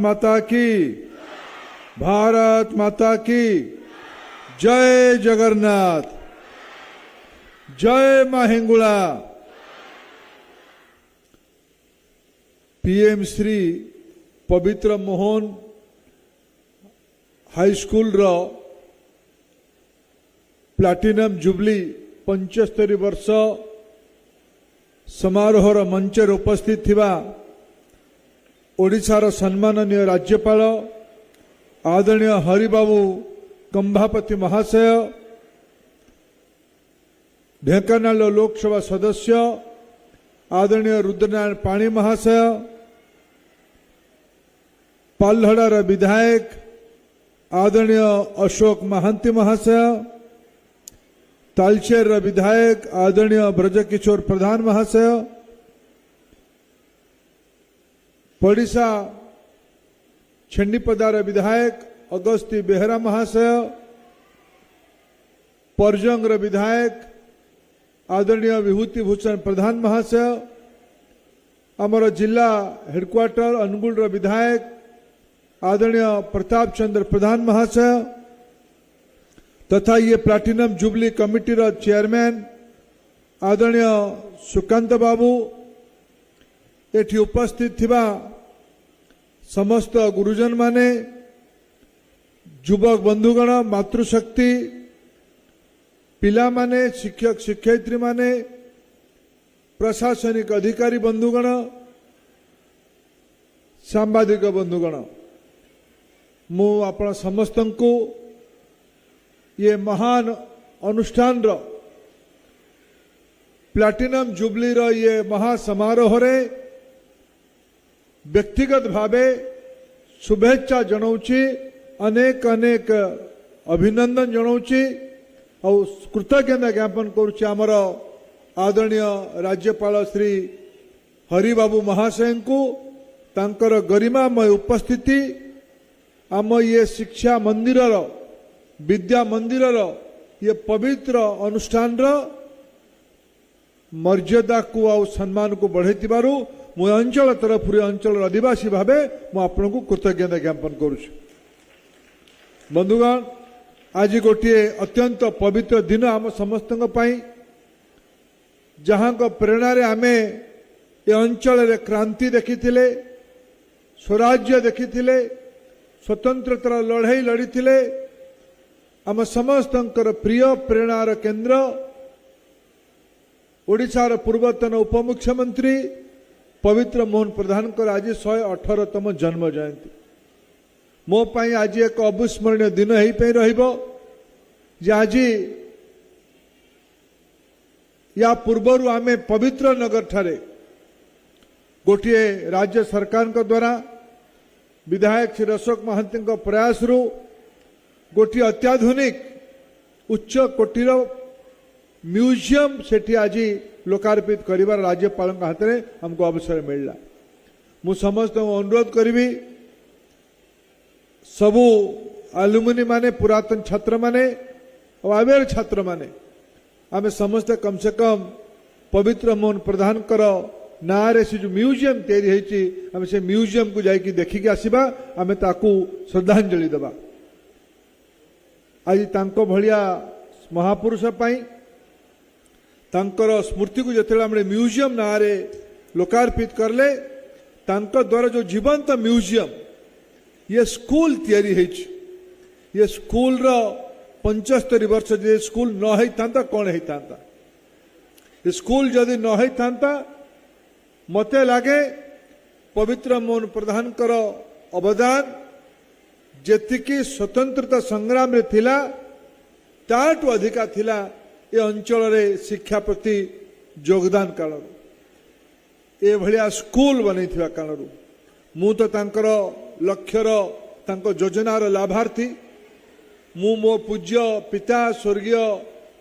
माता की, भारत माता की जय जगन्नाथ, जय मां हिंगुला। पीएम श्री पवित्र मोहन हाई स्कूल रो प्लाटिनम जुबली 75 वर्ष समारोह मंच उपस्थित थिबा ओडिशार सम्माननीय राज्यपाल आदरणीय हरिबाबू कंभापति महाशय, ढेंकानाल लोकसभा सदस्य आदरणीय रुद्रनारायण पाणी महाशय, पाल्हड़ार विधायक आदरणीय अशोक महांती महाशय, तालचेर विधायक आदरणीय ब्रजकिशोर प्रधान महाशय, पड़िशा छंडीपदार विधायक अगस्ती बेहरा महाशय, परजंगर विधायक आदरणीय विभूति भूषण प्रधान महाशय, आमर जिला हेडक्वार्टर अनुगुल विधायक आदरणीय प्रताप चंद्र प्रधान महाशय तथा ये प्लाटिनम जुबली कमिटी रो चेयरमैन आदरणीय सुकांत बाबू, एठी उपस्थित थिबा समस्त गुरुजन माने, युवक बंधुगण, मातृशक्ति पिला माने, शिक्षक शिक्षयित्री माने, प्रशासनिक अधिकारी बंधुगण, सांबादिक बंधुगण, मु आपण समस्त को ये महान अनुष्ठान रो प्लाटिनम जुबली रो ये महासमारोह रे व्यक्तिगत भावे शुभेच्छा जनाऊँची, अनेक अनेक अभिनंदन जनाऊँची और कृतज्ञता ज्ञापन करुच्ची आमर आदरणीय राज्यपाल श्री हरिबाबू महाशय को तांकर गरिमामय उपस्थिति आम ये शिक्षा मंदिर विद्या मंदिर ये पवित्र अनुष्ठान मर्यादा को आ सम्मान को बढ़े मु अंचल तरफ अंचल आदिवासी भावे मुझे कृतज्ञता ज्ञापन करुच्ची। बंधुगण, आज गोटे अत्यंत पवित्र दिन आम समस्त जहाँ प्रेरणा रे आमे ये अंचल रे क्रांति देखी, स्वराज्य देखी, स्वतंत्रता लड़ाई लड़ी, आम समस्त प्रिय प्रेरणार केन्द्र ओडिशार पूर्वतन उपमुख्यमंत्री पवित्र मोहन प्रधान आज 118तम जन्म जयंती। मो पाई आज एक अविस्मरणीय दिन आज या पूर्वर आमे पवित्र नगर ठारे गोटे राज्य सरकार द्वारा विधायक श्री अशोक महांती प्रयास रु गोटे अत्याधुनिक उच्च कोटीर म्यूजियम सेठी आज लोकार्पित करिवार राज्यपाल हाथ में हमको अवसर मिलला। मु समस्त अनुरोध करी सबू अलुमिनी माने, पुरातन छात्र माने और आवेर छात्र माने आम समस्त कम से कम पवित्र मोहन प्रधान ना रे से जो म्यूजियम तैयारी आम से म्यूजियम को जाकि देखिकी आसवा, आम ताकू श्रद्धांजलि देवा। आज तांको भलिया महापुरुष पाई तांकर स्मृति को जिते म्यूजियम ना रे लोकार्पित करले, तांको द्वारा जो जीवंत म्यूजियम ये स्कूल तैयारी है, ये स्कूल रो 75 वर्ष जे स्कूल न होता कौन होता, स्कूल जदि न होता मते लगे पवित्र मोहन प्रधान अवदान जेतिकी स्वतंत्रता संग्राम रे थिला ताटू अधिका थिला ये अंचल रे शिक्षा प्रति योगदान काल ए भलिया स्कूल बनै थिबा कालरू मु तो तांकर लक्ष्यर तांको योजनार लाभार्थी मु मो पूज्य पिता स्वर्गीय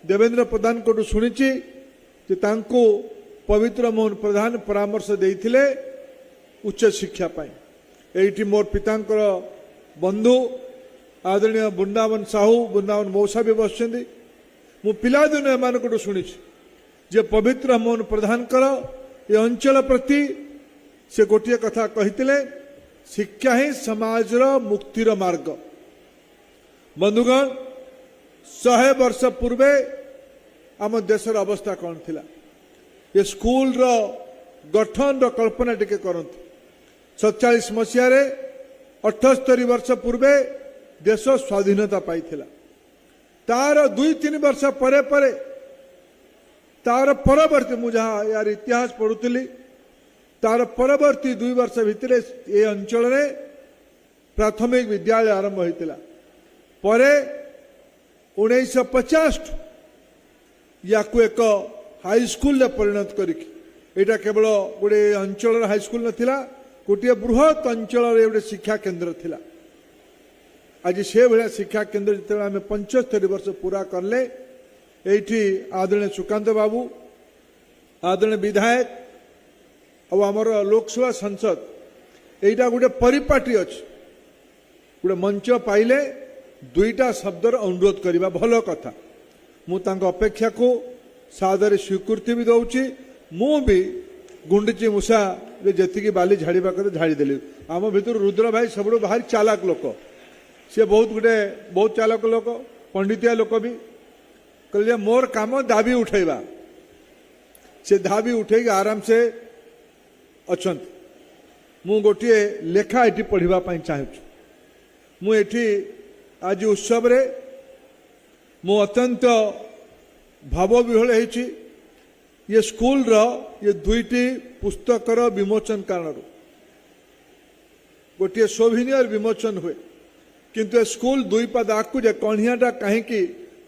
देवेंद्र प्रधान को सुनिछि जे तांको पवित्र मोहन प्रधान परामर्श देइथिले उच्च शिक्षा पाई। एठी मोर पितांकर बंधु आदरणीय वृंदावन साहू वृंदावन मौसा भी बसुँच मु पिलादिन एम शुणी जे पवित्र मोहन प्रधान ये अंचल प्रति से गोटे कथा कहते शिक्षा ही समाजर मुक्तिर मार्ग। बंधुगण 100 वर्ष पूर्वे आम देशर अवस्था कौन थिला ये स्कूल रो गठन रो कल्पना टिके करंतु 47 मसीह 78 वर्ष पूर्वे देश स्वाधीनता पाई थिला तार 2-3 वर्ष परे परे तार परवर्ती मुझा यार इतिहास पढ़ुली तार परवर्ती 2 वर्ष भितर ये अंचल रे प्राथमिक विद्यालय आरंभ होता परे 1950 या एक हाई स्कूल परिणत करा केवल गोटे अंचल हाई स्कूल नथिला गोटे बृहत अंचल गोटे शिक्षा केन्द्र थिला। आज से भाया शिक्षा केन्द्र जिते आम 75 वर्ष पूरा करले एठी आदरणीय सुकांत बाबू आदरणीय विधायक और आमर लोकसभा सांसद एटा गोटे परिपाटी अच्छे गोटे मंच पाइले दुईटा शब्दर अनुरोध करवा भल कथा मुझे अपेक्षा को सादर स्वीकृति भी दौची मु भी गुंडीची मूषा जी बाली झाड़ा कथा झाड़ीदेली आम भर रुद्र भाई सब भारी चालाक लोक सी बहुत चालाक लोक पंडितिया लोक भी कहले मोर काम दाबी उठेबा से दाबी उठे आराम से अच्छा मु गोटे लेखा ये पढ़ापी चाहूँ मुझे आज उत्सव रे मु अत्यंत भावविह्वल होती ये स्कूल रो ये दुईटी पुस्तकर विमोचन कारण गोटे सोभिनियर विमोचन हुए किंतु स्कूल दुई पद आकु जे कणियाटा कहीं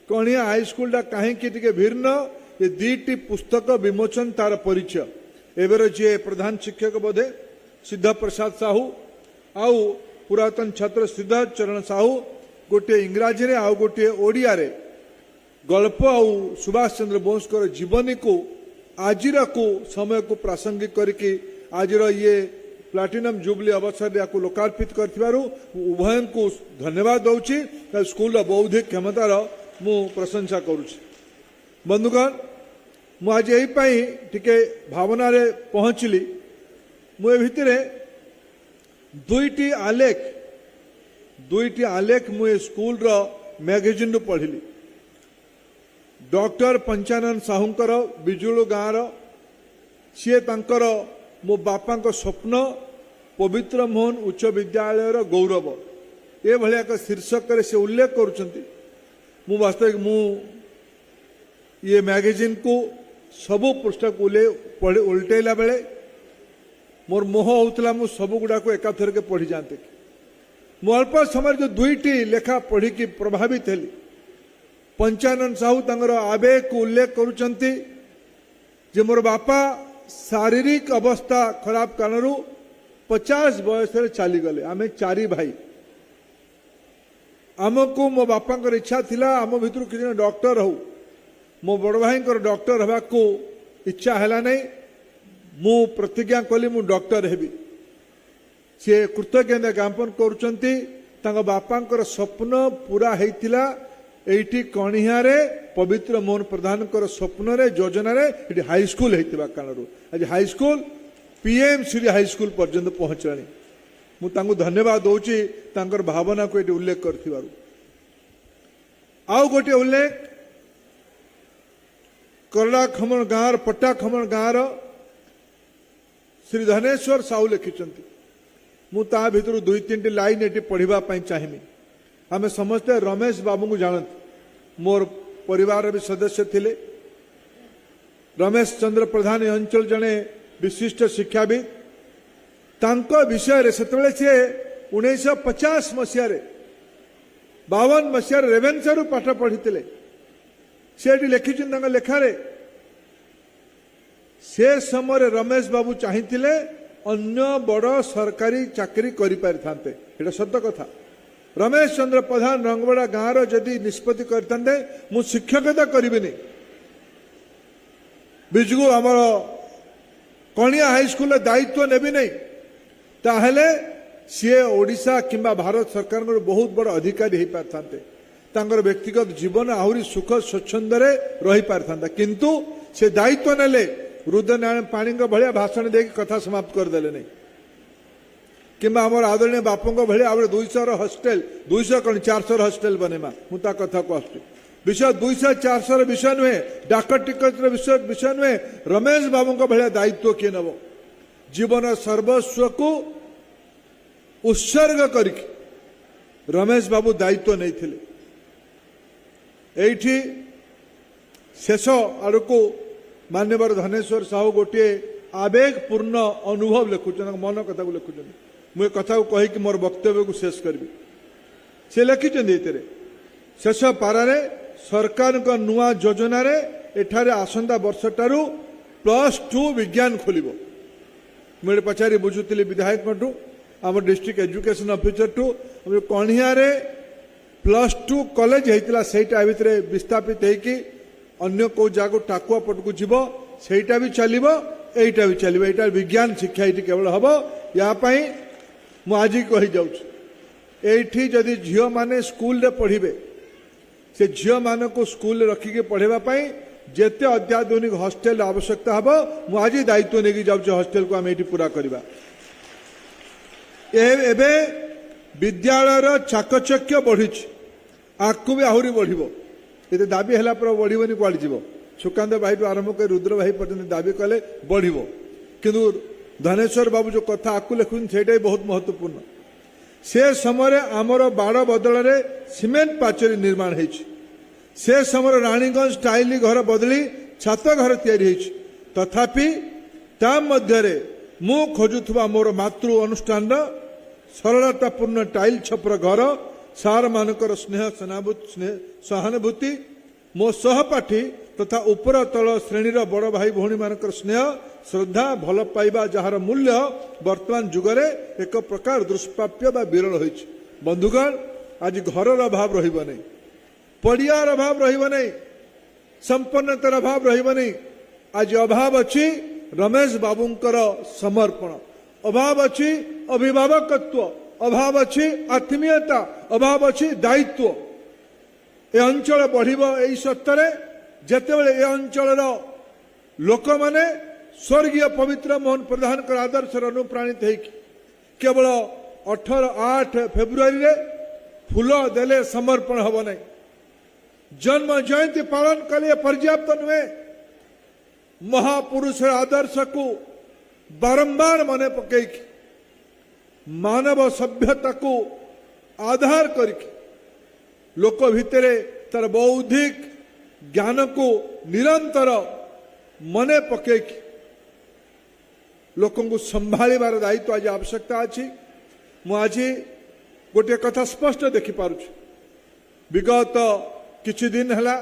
कणिया हाई स्कूल कहीं भिन्न ये दुईटी पुस्तक विमोचन तार परिचय एवं जी प्रधान शिक्षक बोधे सिद्ध प्रसाद साहू आउ पुरातन छात्र सिद्धार्थ चरण साहू गोटे इंग्राजी रे आउ गोटे ओडिया रे गल्प आउ सुभाष चंद्र बोस जीवनी को आजिर को समय को प्रासंगिक करके आजिर ये प्लाटिनम जुबली अवसर या लोकार्पित कर उभय को धन्यवाद दौची स्कूल बौद्धिक क्षमतार मु प्रशंसा करुछि। बंधुगण मु आज यही टिके भावना रे पहुँचली मु भितर दुईटी आलेख मु स्कूल रो मैगजीन पढ़िली डॉक्टर पंचानन साहूंकर बिजुलु गाँव सी तांकर मो बापा स्वप्न पवित्र मोहन उच्च विद्यालय गौरव ये भाया एक शीर्षक से उल्लेख करुँच मु वास्तविक मु ये मैगजीन को सबु पृष्ठ को उल्टेला बेले मोर मोह होता मु सब गुड़ाक एकाथर के पढ़ी जाते मु अल्प समय जो दुईटी लेखा पढ़ी की प्रभावित हेली पंचानन साहू तंगर आवेग को उल्लेख करुचंती जे मोर बापा शारीरिक अवस्था खराब कारण 50 बयस चली गले आमे 4 भाई आमको मो बापा इच्छा थिला आम भितर किसी डॉक्टर हो मो बड़ भाई डॉक्टर हवा को इच्छा है नहीं मु प्रतिज्ञा कली मु डॉक्टर हेबी सी कृतज्ञता ज्ञापन करुचंती तांका बापांकर स्वप्न पूरा हेतिला एठी कणिहारे पवित्र मोहन प्रधान स्वप्न रे योजना रे एठी हाई स्कूल हेतिबा कारण आज high school PM Shri high school पर्यंत पहुंचलानी मु तांको धन्यवाद दौची तांकर भावना को एठी उल्लेख करथिबारु। आउ गोटे उल्लेख करला खमण गाँव पट्टा खमण गाँव श्री धनेश्वर साहू लिखिंट मु ता भितर 2-3 लाइन एटी पढ़ापी चाहिए आम समस्ते रमेश बाबू को जानते मोर परिवार भी सदस्य थिले रमेश चंद्र प्रधान अंचल जड़े विशिष्ट शिक्षाविद तांको विषय रे सेतबेले से 1950 मसीह 52 मसीह रेवेन्सा रु पाठ पढ़ी से लिखिं लेखारे से समय रमेश बाबू चाहिए अन्य बड़ सरकारी चाकरी करें सत्य कथा रमेश चंद्र प्रधान रंगबड़ा गाँव जदि निष्पत्ति करते मु शिक्षकता करी बिजगु आमर कणिया हाई स्कूल दायित्व नेबी नहीं ताहले सी ओडिशा किंबा भारत सरकार बहुत बड़ अधिकारी हो पारते तांकर व्यक्तिगत जीवन आहरी सुख स्वच्छंद रही पारता किंतु से दायित्व नेले रुद्रनारायण पाणी भाया भाषण दे कथा समाप्त करदे नहीं किंबा आमर आदरणीय बापू भाई आम 200 हॉस्टेल 200 कौन 400 हॉस्टेल बनेमा मुझे कथा को आसुची विषय 200 400 विषय नुहे डाक टिकट विषय नुहे रमेश बाबू भाया दायित्व किए नब जीवन सर्वस्व को उत्सर्ग करके रमेश बाबू दायित्व नहीं थिले एठी शेष आड़क मान्यवर धनेश्वर साहू गोटे आवेगपूर्ण अनुभव लिखुन मन कथा को लिखुन मुझे कथा को कहीकि मोर वक्तव्य को शेष करी से लिखिं शेष पारे सरकार नुआ योजन एठारे आसंता वर्ष ठारू +2 विज्ञान खोल मुझे पचारि बुझुली विधायक आम डिस्ट्रिक्ट एजुकेशन ऑफिसर टू कणिया +2 कॉलेज होता से भितर विस्थापित होगी अन्य को जगह टाकुआ पटक जीव सेटा भी चलो यहीटा भी चलो यहाँ विज्ञान शिक्षा ये केवल हम यापाई मुझ कही जाऊँ जदि झील मैंने स्कूल पढ़े से झील मान को स्कूल रखिके पढ़ाई जिते अत्याधुनिक हॉस्टेल आवश्यकता हम मुझे दायित्व नहीं जाऊँ हॉस्टेल को आम ये पूरा करवा एबे विद्यालयर चाकचक्य बढ़ी आगू भी आहरी बढ़ ये दाबी है बढ़नी कौड़ जीव सुकांत भाई आरंभ कर रुद्र भाई पर्यटन दाबी कले बढ़ किंतु धनेश्वर बाबू जो कथा आकु लिखुन से बहुत महत्वपूर्ण से समय आमर बाड़ बदल सीमेंट पाचेरी निर्माण होती से समय राणीगंज स्टाइल घर बदली छात घर तैयारी तथापि ता मध्य मु खोजुवा मोर मातृ अनुष्ठान सरलतापूर्ण टाइल छपर घर सार मानकर स्नेह सहानुभूति मो सहपाठी तथा उपर तल श्रेणीर बड़ भाई भौणी मानकर स्नेह श्रद्धा भल पाइबा जार मूल्य वर्तमान जुगरे एक प्रकार दुष्प्राप्य बा विरल होइछि बंधुगण आज घरर अभाव रहिबो नै पड़ियार अभाव रहिबो नै संपन्नतार अभाव रहिबो नै आज अभाव अछि रमेश बाबूंकर समर्पण अभाव अछि अभिभावकत्व अभाव अछि आत्मीयता अभाव अछि दायित्व ए अंचल बढ़िबो एई सत्तरे जेतेबेले ए अंचलर लोक माने स्वर्गीय पवित्र मोहन प्रधान आदर्श अनुप्राणित है केवल 8 फेब्रुआरी रे फूल देले समर्पण हम ना जन्म जयंती पालन कले पर्याप्त नुहे महापुरुष आदर्श को बारंबार मन पकई मानव सभ्यता को आधार करके लोक भितरे तार बौद्धिक ज्ञान को निरंतर मने पकई लोकों को संभाळिबार दायित्व आज आवश्यकता अच्छी आज गोटे कथा स्पष्ट देखिपारुछ विगत किछि दिन है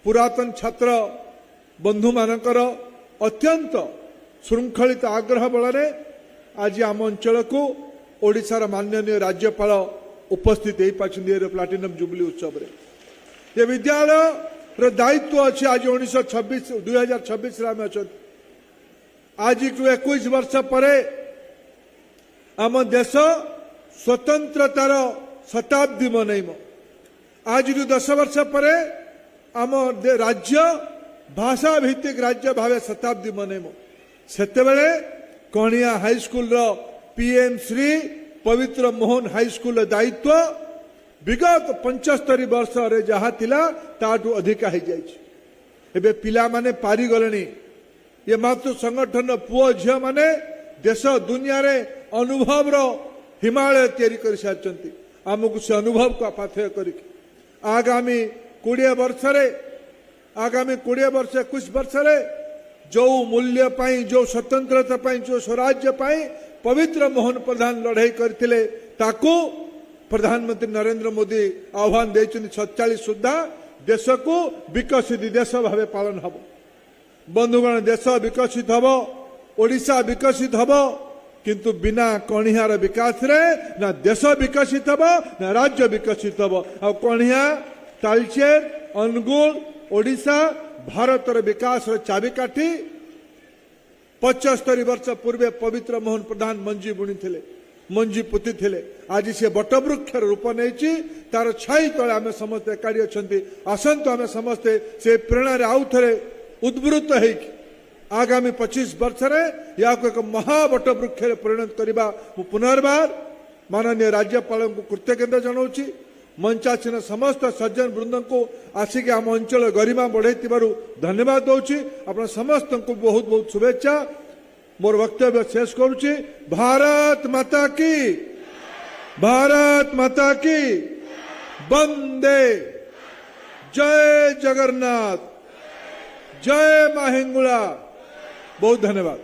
पुरातन छात्र बंधु मानकर अत्यंत श्रृंखलित आग्रह बल आज आम अंचल को ओडिशार माननीय राज्यपाल उपस्थित हो पार्टी प्लाटिनम जुबली उत्सव रे ये विद्यालय दायित्व अच्छे आज 2026 आम अच्छा आज 21 वर्ष पर आम देश स्वतंत्रतार शताब्दी मनईम आज 10 वर्ष पर आम राज्य भाषा भित्तिक राज्य भाव शताब्दी मनईम सेतेबेले कणिया हाईस्कूल पीएम श्री पवित्र मोहन हाईस्कूल दायित्व विगत 75 वर्ष रे जहा थिला ताटू अधिक हो जाए पिला माने पारी गलेनी ये मातृ संगठन पुओ झियो माने देश दुनिया रे अनुभव रो हिमालय तैयारी कर सारचंती आमको से अनुभव को पाथेय करी आगामी 20 वर्ष रे आगामी 20 वर्ष 21 वर्ष रे जो मूल्य पाई जो स्वतंत्रता पाई जो स्वराज्य पाई पवित्र मोहन प्रधान लड़ाई करथिले ताको प्रधानमंत्री नरेंद्र मोदी आह्वान देछन 47 सुधा देश को विकसित देश भाव पालन हम बंधुगण देश विकसित हम ओडिशा विकसित हम किंतु बिना कणिहार विकास रे ना देश विकसित हम ना राज्य विकसित हम आ कणिहा तालचेर अनुगुल ओडिशा भारतर विकास चाबिकाठी 75 वर्ष पूर्वे पवित्र मोहन प्रधान मंजी बुणी थिले मंजी पुति थिले आज से बटवृक्ष रूप नहीं तार छाई तले आम समस्ते एकाठी अच्छा आसतु आम समस्ते से प्रेरणा आउ थे उद्वृत्त आगामी 25 वर्ष या एक महाबट वृक्ष परिणत करने पुनर्बार माननीय राज्यपाल को कृतज्ञता जनाऊँगी मंचासीन समस्त सज्जन वृंद को आसिक आम अंचल गरिमा बढ़े धन्यवाद दूची आप समस्त को बहुत बहुत शुभेच्छा मोर वक्तव्य शेष करुच्ची भारत माता की वंदे जय जगन्नाथ जय मां हिंगुला बहुत धन्यवाद।